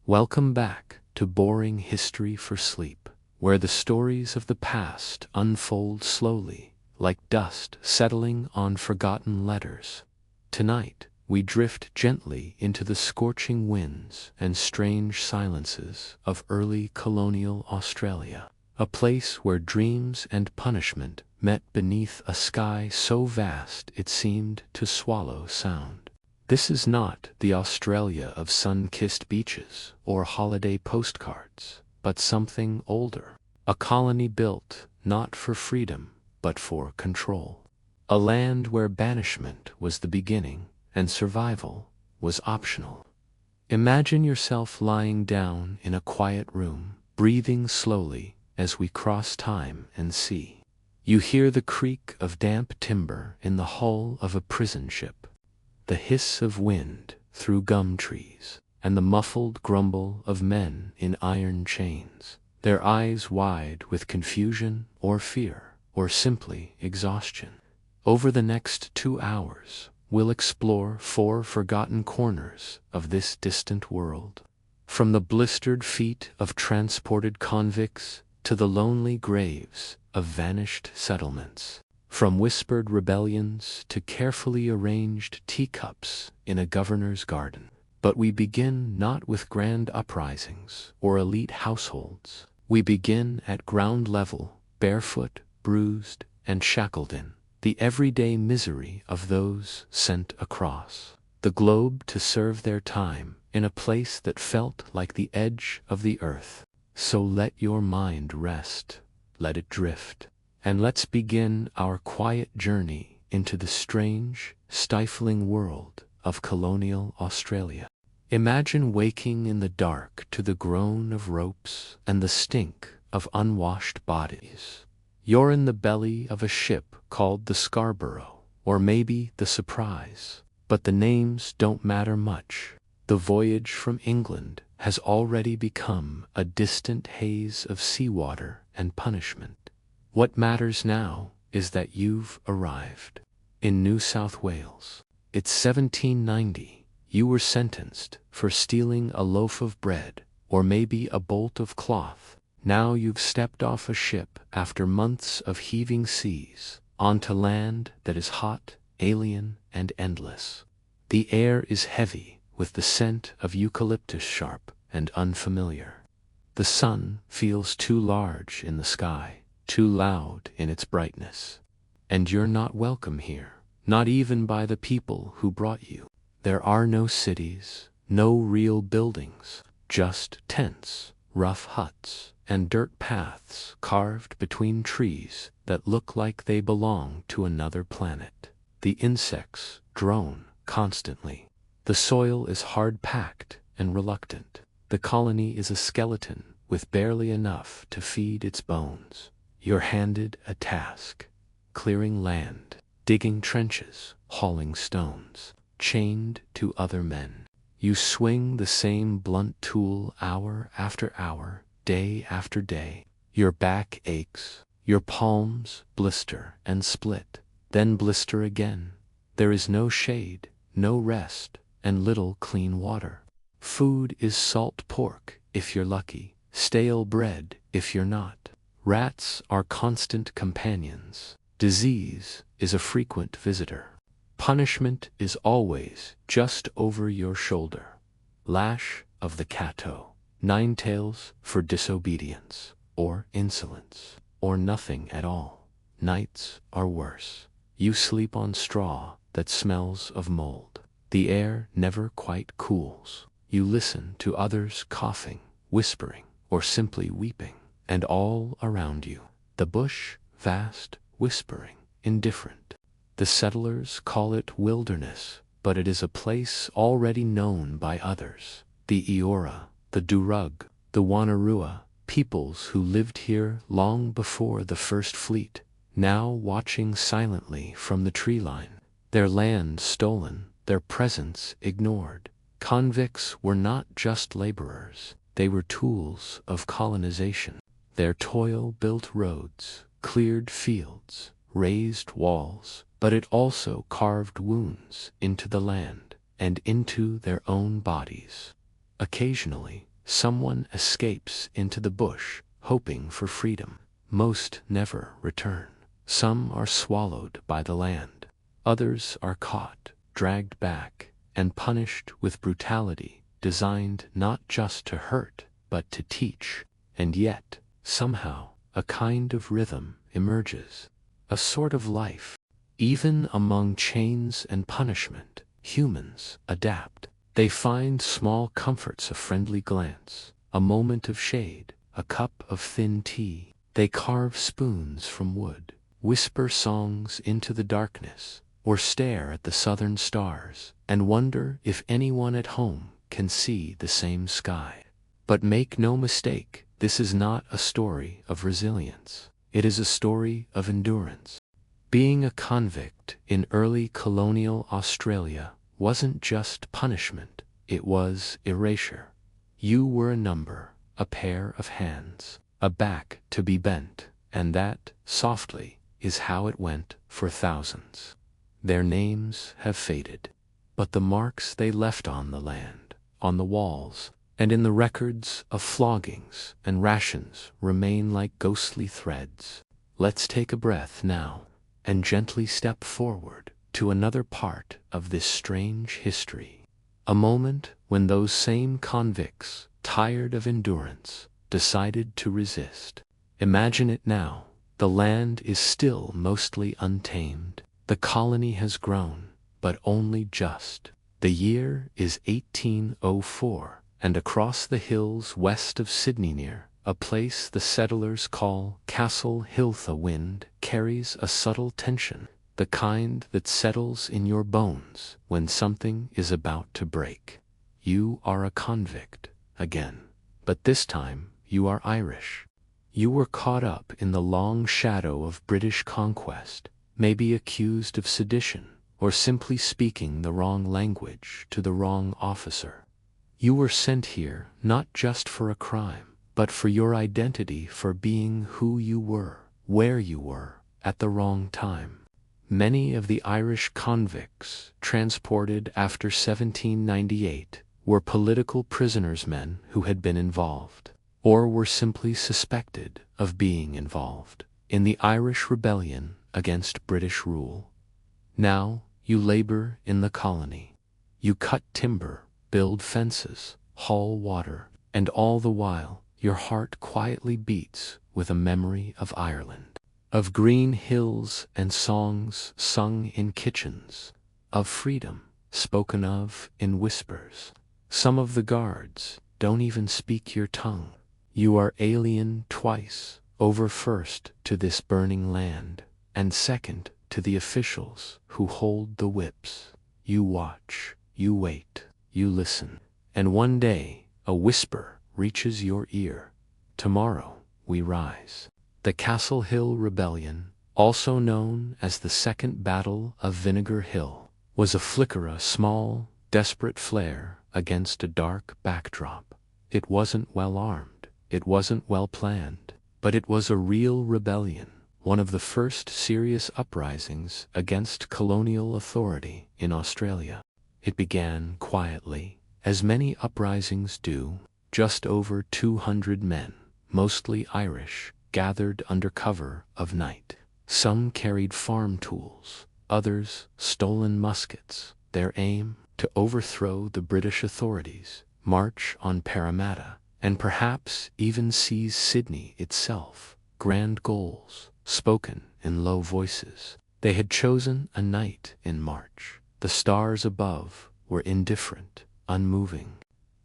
Welcome back to Boring History for Sleep, where the stories of the past unfold slowly, like dust settling on forgotten letters. Tonight, we drift gently into the scorching winds and strange silences of early colonial Australia, a place where dreams and punishment met beneath a sky so vast it seemed to swallow sound. This is not the Australia of sun-kissed beaches or holiday postcards, but something older. A colony built not for freedom, but for control. A land where banishment was the beginning and survival was optional. Imagine yourself lying down in a quiet room, breathing slowly as we cross time and sea. You hear the creak of damp timber in the hull of a prison ship, the hiss of wind through gum trees, and the muffled grumble of men in iron chains, their eyes wide with confusion or fear, or simply exhaustion. Over the next 2 hours, we'll explore 4 forgotten corners of this distant world. From the blistered feet of transported convicts to the lonely graves of vanished settlements. From whispered rebellions to carefully arranged teacups in a governor's garden. But we begin not with grand uprisings or elite households. We begin at ground level, barefoot, bruised, and shackled in the everyday misery of those sent across the globe to serve their time in a place that felt like the edge of the earth. So let your mind rest, let it drift. And let's begin our quiet journey into the strange, stifling world of colonial Australia. Imagine waking in the dark to the groan of ropes and the stink of unwashed bodies. You're in the belly of a ship called the Scarborough, or maybe the Surprise, but the names don't matter much. The voyage from England has already become a distant haze of seawater and punishment. What matters now is that you've arrived in New South Wales. It's 1790. You were sentenced for stealing a loaf of bread, or maybe a bolt of cloth. Now you've stepped off a ship after months of heaving seas, onto land that is hot, alien, and endless. The air is heavy with the scent of eucalyptus, sharp and unfamiliar. The sun feels too large in the sky, too loud in its brightness. And you're not welcome here, not even by the people who brought you. There are no cities, no real buildings, just tents, rough huts, and dirt paths carved between trees that look like they belong to another planet. The insects drone constantly. The soil is hard-packed and reluctant. The colony is a skeleton with barely enough to feed its bones. You're handed a task: clearing land, digging trenches, hauling stones, chained to other men. You swing the same blunt tool hour after hour, day after day. Your back aches, your palms blister and split, then blister again. There is no shade, no rest, and little clean water. Food is salt pork if you're lucky, stale bread if you're not. Rats are constant companions. Disease is a frequent visitor. Punishment is always just over your shoulder. Lash of the Cato, 9 tails for disobedience, or insolence, or nothing at all. Nights are worse. You sleep on straw that smells of mold. The air never quite cools. You listen to others coughing, whispering, or simply weeping. And all around you, the bush, vast, whispering, indifferent. The settlers call it wilderness, but it is a place already known by others. The Eora, the Durug, the Wanarua, peoples who lived here long before the first fleet, now watching silently from the tree line. Their land stolen, their presence ignored. Convicts were not just laborers, they were tools of colonization. Their toil built roads, cleared fields, raised walls, but it also carved wounds into the land and into their own bodies. Occasionally, Someone escapes into the bush, hoping for freedom. Most never return. Some are swallowed by the land. Others are caught, dragged back, and punished with brutality designed not just to hurt, but to teach. And yet, somehow, a kind of rhythm emerges. A sort of life. Even among chains and punishment, humans adapt. They find small comforts: a friendly glance, a moment of shade, a cup of thin tea. They carve spoons from wood, whisper songs into the darkness, or stare at the southern stars and wonder if anyone at home can see the same sky. But make no mistake, this is not a story of resilience. It is a story of endurance. Being a convict in early colonial Australia wasn't just punishment, it was erasure. You were a number, a pair of hands, a back to be bent, and that, softly, is how it went for thousands. Their names have faded, but the marks they left on the land, on the walls, and in the records of floggings and rations remain like ghostly threads. Let's take a breath now and gently step forward to another part of this strange history. A moment when those same convicts, tired of endurance, decided to resist. Imagine it now. The land is still mostly untamed. The colony has grown, but only just. The year is 1804, and across the hills west of Sydney, near a place the settlers call Castle Hill, the wind carries a subtle tension, the kind that settles in your bones when something is about to break. You are a convict again, but this time you are Irish. You were caught up in the long shadow of British conquest, maybe accused of sedition, or simply speaking the wrong language to the wrong officer. You were sent here not just for a crime, but for your identity, for being who you were, where you were, at the wrong time. Many of the Irish convicts transported after 1798 were political prisoners, men who had been involved, or were simply suspected of being involved, in the Irish rebellion against British rule. Now you labor in the colony. You cut timber, build fences, haul water, and all the while your heart quietly beats with a memory of Ireland, of green hills and songs sung in kitchens, of freedom spoken of in whispers. Some of the guards don't even speak your tongue. You are alien twice over: first to this burning land, and second to the officials who hold the whips. You watch, you wait, you listen, and one day a whisper reaches your ear. Tomorrow we rise. The Castle Hill Rebellion, also known as the Second Battle of Vinegar Hill, was a flicker, a small, desperate flare against a dark backdrop. It wasn't well armed, it wasn't well planned, but it was a real rebellion, one of the first serious uprisings against colonial authority in Australia. It began quietly, as many uprisings do. Just over 200 men, mostly Irish, gathered under cover of night. Some carried farm tools, others stolen muskets. Their aim: to overthrow the British authorities, march on Parramatta, and perhaps even seize Sydney itself. Grand goals, spoken in low voices. They had chosen a night in March. The stars above were indifferent, unmoving.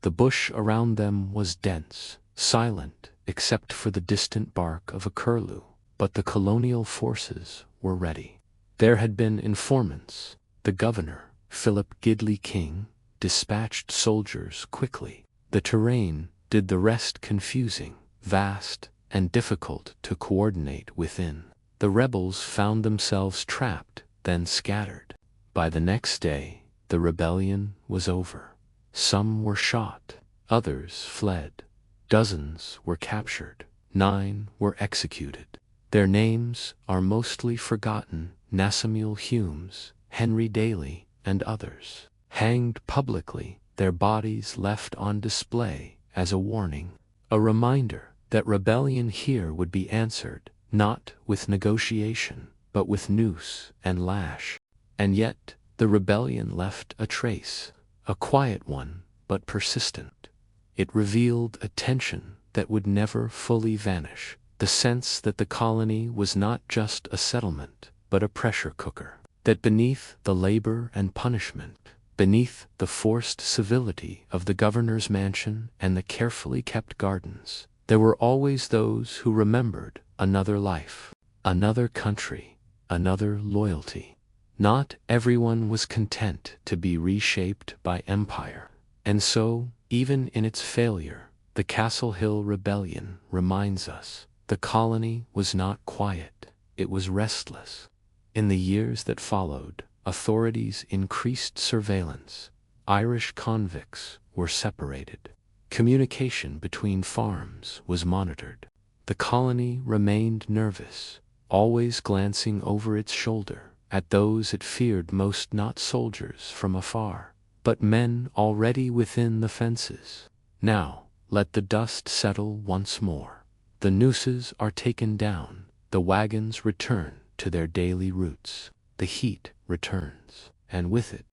The bush around them was dense, silent, except for the distant bark of a curlew, but the colonial forces were ready. There had been informants. The governor, Philip Gidley King, dispatched soldiers quickly. The terrain did the rest: confusing, vast, and difficult to coordinate within. The rebels found themselves trapped, then scattered. By the next day, the rebellion was over. Some were shot, others fled. Dozens were captured, 9 were executed. Their names are mostly forgotten: Nasamuel Humes, Henry Daly, and others. Hanged publicly, their bodies left on display as a warning, a reminder that rebellion here would be answered, not with negotiation, but with noose and lash. And yet, the rebellion left a trace, a quiet one, but persistent. It revealed a tension that would never fully vanish, the sense that the colony was not just a settlement, but a pressure cooker, that beneath the labor and punishment, beneath the forced civility of the governor's mansion and the carefully kept gardens, there were always those who remembered another life, another country, another loyalty. Not everyone was content to be reshaped by empire, and so, even in its failure, the Castle Hill Rebellion reminds us the colony was not quiet, it was restless. In the years that followed, authorities increased surveillance. Irish convicts were separated. Communication between farms was monitored. The colony remained nervous, always glancing over its shoulder at those it feared most, not soldiers from afar, but men already within the fences. Now, let the dust settle once more. The nooses are taken down, the wagons return to their daily routes, the heat returns, and with it.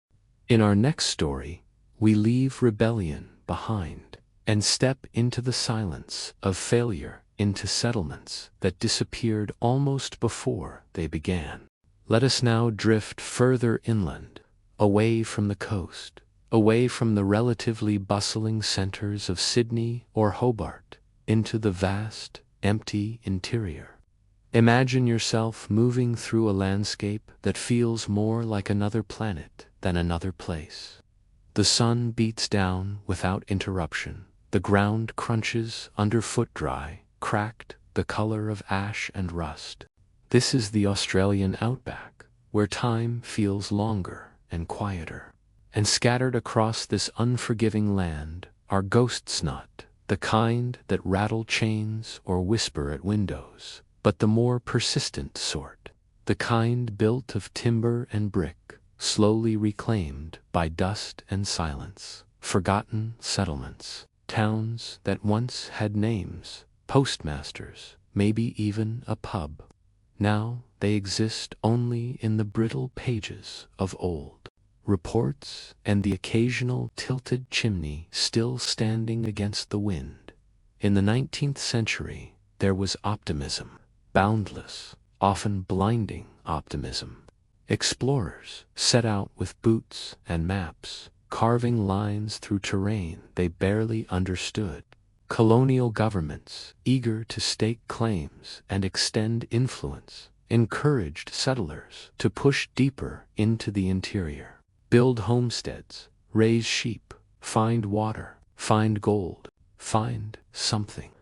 In our next story, we leave rebellion behind and step into the silence of failure, into settlements that disappeared almost before they began. Let us now drift further inland, away from the coast, away from the relatively bustling centers of Sydney or Hobart, into the vast, empty interior. Imagine yourself moving through a landscape that feels more like another planet than another place. The sun beats down without interruption. The ground crunches underfoot, dry, cracked, the color of ash and rust. This is the Australian outback, where time feels longer and quieter. And scattered across this unforgiving land are ghosts, not the kind that rattle chains or whisper at windows, but the more persistent sort, the kind built of timber and brick, slowly reclaimed by dust and silence. Forgotten settlements, towns that once had names, postmasters, maybe even a pub. Now they exist only in the brittle pages of old reports and the occasional tilted chimney still standing against the wind. In the 19th century, there was optimism, boundless, often blinding optimism. Explorers set out with boots and maps, carving lines through terrain they barely understood. Colonial governments, eager to stake claims and extend influence, encouraged settlers to push deeper into the interior, build homesteads, raise sheep, find water, find gold, find something.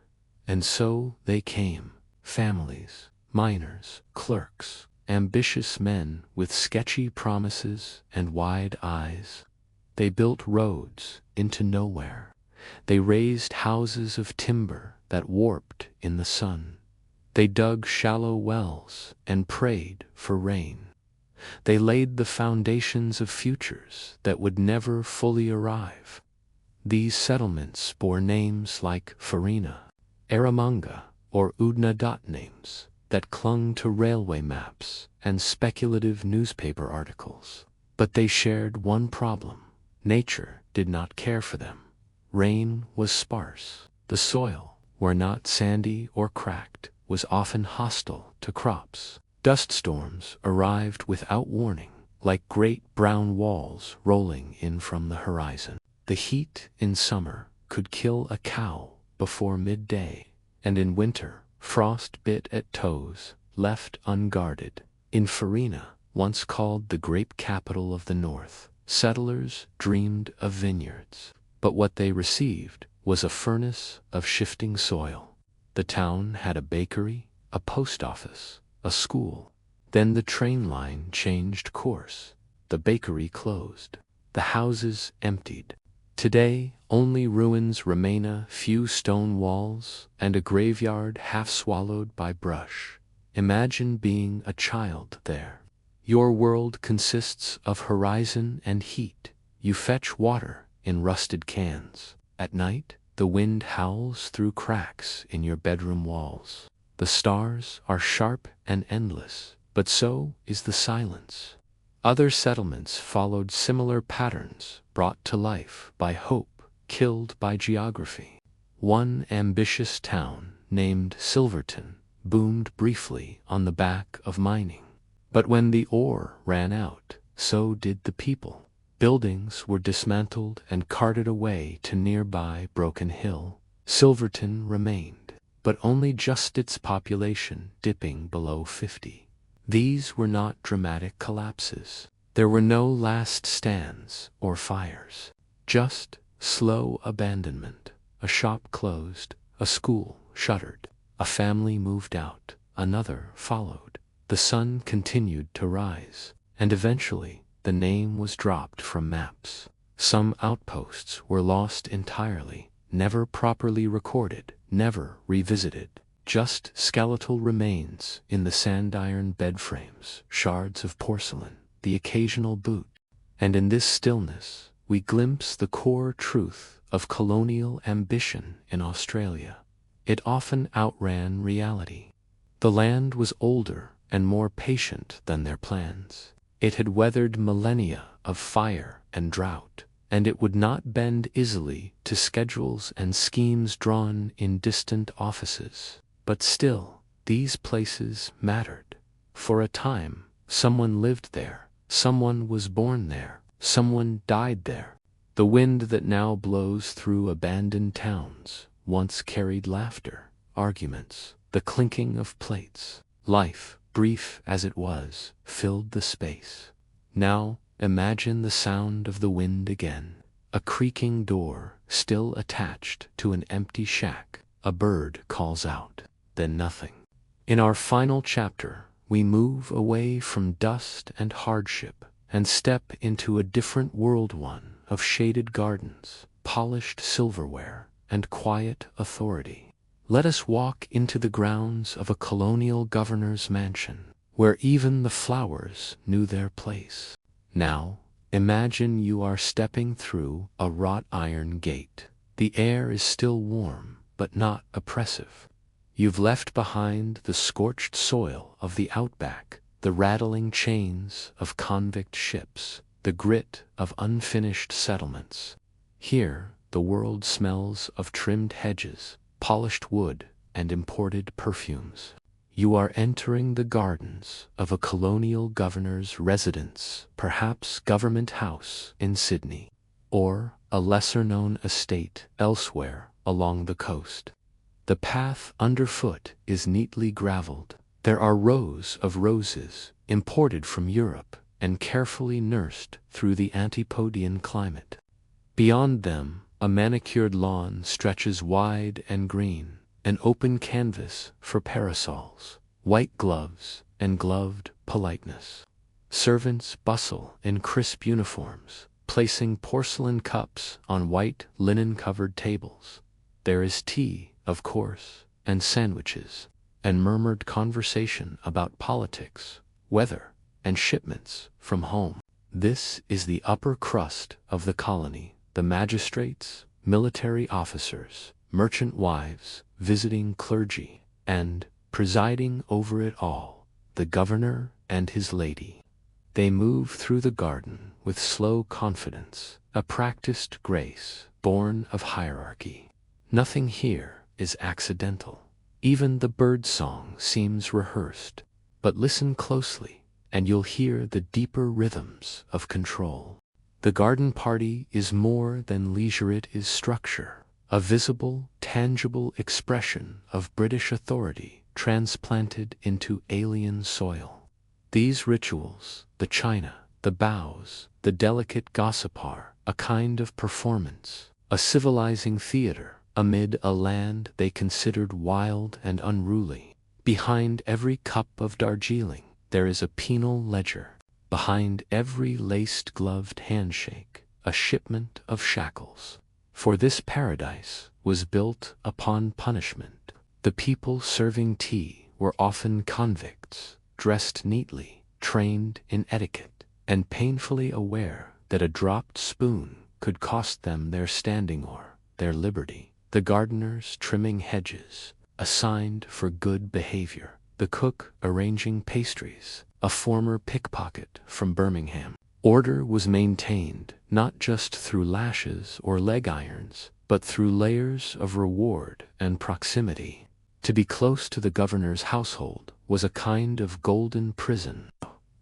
And so they came, families, miners, clerks, ambitious men with sketchy promises and wide eyes. They built roads into nowhere. They raised houses of timber that warped in the sun. They dug shallow wells and prayed for rain. They laid the foundations of futures that would never fully arrive. These settlements bore names like Farina, Eromanga, or Udna, names that clung to railway maps and speculative newspaper articles. But they shared one problem. Nature did not care for them. Rain was sparse. The soil, where not sandy or cracked, was often hostile to crops. Dust storms arrived without warning, like great brown walls rolling in from the horizon. The heat in summer could kill a cow before midday, and in winter, frost bit at toes, left unguarded. In Farina, once called the grape capital of the north, settlers dreamed of vineyards, but what they received was a furnace of shifting soil. The town had a bakery, a post office, a school. Then the train line changed course. The bakery closed. The houses emptied. Today, only ruins remain, a few stone walls and a graveyard half swallowed by brush. Imagine being a child there. Your world consists of horizon and heat. You fetch water in rusted cans. At night, the wind howls through cracks in your bedroom walls. The stars are sharp and endless, but so is the silence. Other settlements followed similar patterns, brought to life by hope, killed by geography. One ambitious town, named Silverton, boomed briefly on the back of mining. But when the ore ran out, so did the people. Buildings were dismantled and carted away to nearby Broken Hill. Silverton remained, but only just its population dipping below 50. These were not dramatic collapses. There were no last stands or fires. Just slow abandonment. A shop closed, a school shuttered, a family moved out, another followed. The sun continued to rise, and eventually the name was dropped from maps. Some outposts were lost entirely, never properly recorded, never revisited. Just skeletal remains in the sandiron bed frames, shards of porcelain, the occasional boot. And in this stillness, we glimpse the core truth of colonial ambition in Australia. It often outran reality. The land was older and more patient than their plans. It had weathered millennia of fire and drought, and it would not bend easily to schedules and schemes drawn in distant offices. But still, these places mattered. For a time, someone lived there, someone was born there, someone died there. The wind that now blows through abandoned towns once carried laughter, arguments, the clinking of plates. Life, brief as it was, filled the space. Now, imagine the sound of the wind again. A creaking door, still attached to an empty shack. A bird calls out, then nothing. In our final chapter, we move away from dust and hardship and step into a different world, one of shaded gardens, polished silverware, and quiet authority. Let us walk into the grounds of a colonial governor's mansion, where even the flowers knew their place. Now, imagine you are stepping through a wrought iron gate. The air is still warm, but not oppressive. You've left behind the scorched soil of the Outback, the rattling chains of convict ships, the grit of unfinished settlements. Here, the world smells of trimmed hedges, polished wood, and imported perfumes. You are entering the gardens of a colonial governor's residence, perhaps Government House in Sydney, or a lesser-known estate elsewhere along the coast. The path underfoot is neatly graveled. There are rows of roses, imported from Europe and carefully nursed through the Antipodean climate. Beyond them, a manicured lawn stretches wide and green, an open canvas for parasols, white gloves, and gloved politeness. Servants bustle in crisp uniforms, placing porcelain cups on white linen-covered tables. There is tea, of course, and sandwiches, and murmured conversation about politics, weather, and shipments from home. This is the upper crust of the colony. The magistrates, military officers, merchant wives, visiting clergy, and, presiding over it all, the governor and his lady. They move through the garden with slow confidence, a practiced grace born of hierarchy. Nothing here is accidental. Even the bird song seems rehearsed. But listen closely, and you'll hear the deeper rhythms of control. The garden party is more than leisure, it is structure, a visible, tangible expression of British authority transplanted into alien soil. These rituals, the china, the bows, the delicate gossip, are a kind of performance, a civilizing theater amid a land they considered wild and unruly. Behind every cup of Darjeeling, there is a penal ledger. Behind every laced-gloved handshake, a shipment of shackles. For this paradise was built upon punishment. The people serving tea were often convicts, dressed neatly, trained in etiquette, and painfully aware that a dropped spoon could cost them their standing or their liberty. the gardeners trimming hedges, assigned for good behavior, the cook arranging pastries, a former pickpocket from Birmingham. Order was maintained not just through lashes or leg irons, but through layers of reward and proximity. To be close to the governor's household was a kind of golden prison.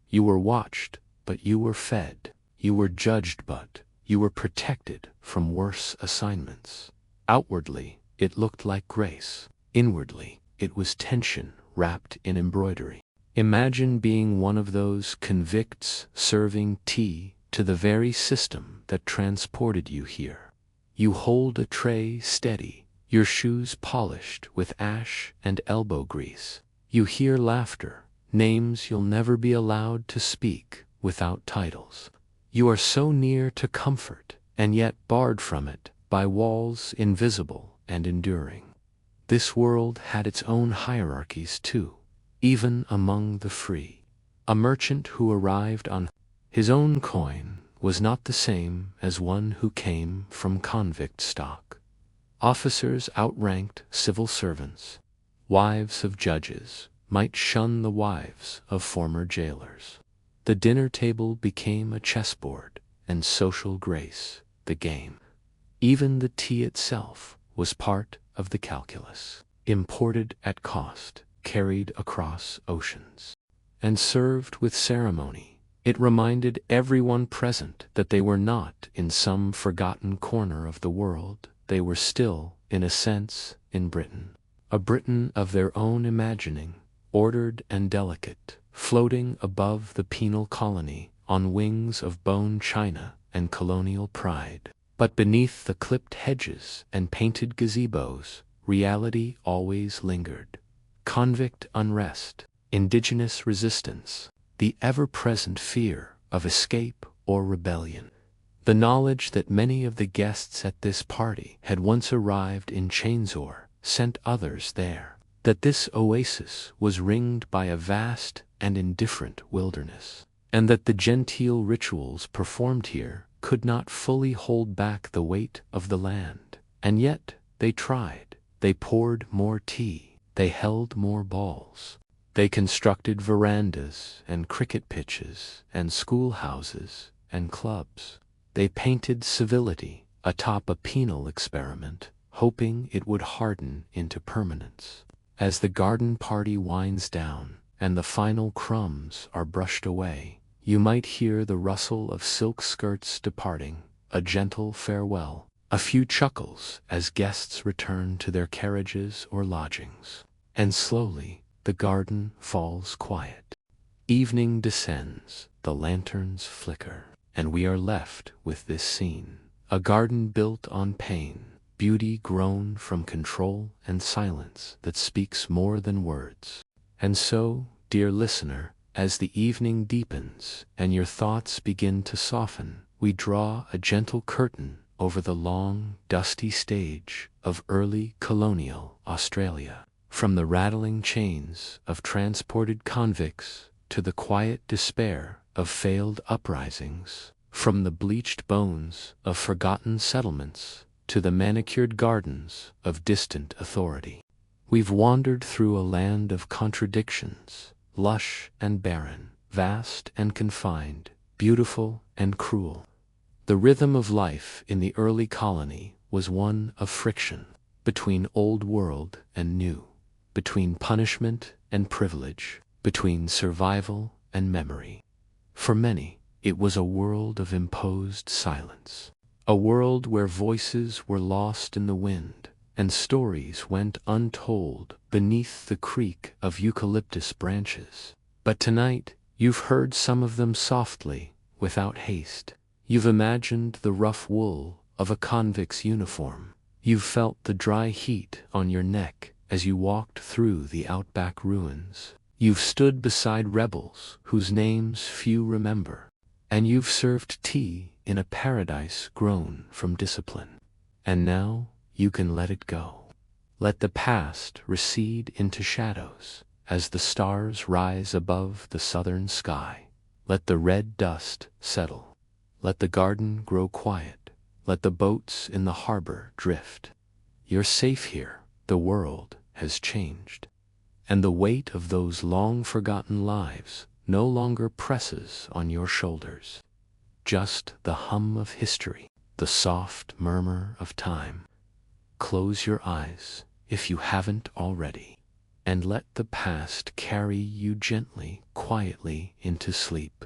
You were watched, but you were fed. You were judged, but you were protected from worse assignments. Outwardly, it looked like grace. Inwardly, it was tension wrapped in embroidery. Imagine being one of those convicts serving tea to the very system that transported you here. You hold a tray steady, your shoes polished with ash and elbow grease. You hear laughter, names you'll never be allowed to speak without titles. You are so near to comfort, and yet barred from it by walls invisible and enduring. This world had its own hierarchies too, even among the free. A merchant who arrived on his own coin was not the same as one who came from convict stock. Officers outranked civil servants. Wives of judges might shun the wives of former jailers. The dinner table became a chessboard, and social grace the game. Even the tea itself was part of the calculus, imported at cost, carried across oceans, and served with ceremony. It reminded everyone present that they were not in some forgotten corner of the world. They were still, in a sense, in Britain. A Britain of their own imagining, ordered and delicate, floating above the penal colony on wings of bone china and colonial pride. But beneath the clipped hedges and painted gazebos, reality always lingered. Convict unrest, indigenous resistance, the ever-present fear of escape or rebellion. The knowledge that many of the guests at this party had once arrived in Chainsaw sent others there, that this oasis was ringed by a vast and indifferent wilderness, and that the genteel rituals performed here could not fully hold back the weight of the land. And yet they tried. They poured more tea. They held more balls. They constructed verandas and cricket pitches and schoolhouses and clubs. They painted civility atop a penal experiment, hoping it would harden into permanence. As the garden party winds down and the final crumbs are brushed away, you might hear the rustle of silk skirts departing, a gentle farewell, a few chuckles as guests return to their carriages or lodgings. And slowly, the garden falls quiet. Evening descends, the lanterns flicker, and we are left with this scene. A garden built on pain, beauty grown from control and silence that speaks more than words. And so, dear listener, as the evening deepens and your thoughts begin to soften, we draw a gentle curtain over the long, dusty stage of early colonial Australia. From the rattling chains of transported convicts to the quiet despair of failed uprisings, from the bleached bones of forgotten settlements to the manicured gardens of distant authority. We've wandered through a land of contradictions, lush and barren, vast and confined, beautiful and cruel. The rhythm of life in the early colony was one of friction, between old world and new, between punishment and privilege, between survival and memory. For many, it was a world of imposed silence, a world where voices were lost in the wind, and stories went untold beneath the creak of eucalyptus branches. But tonight, you've heard some of them softly, without haste. You've imagined the rough wool of a convict's uniform. You've felt the dry heat on your neck as you walked through the Outback ruins. You've stood beside rebels whose names few remember. And you've served tea in a paradise grown from discipline. And now, you can let it go. Let the past recede into shadows as the stars rise above the southern sky. Let the red dust settle. Let the garden grow quiet. Let the boats in the harbor drift. You're safe here. The world has changed, and the weight of those long-forgotten lives no longer presses on your shoulders. Just the hum of history, the soft murmur of time. Close your eyes, if you haven't already, and let the past carry you gently, quietly into sleep.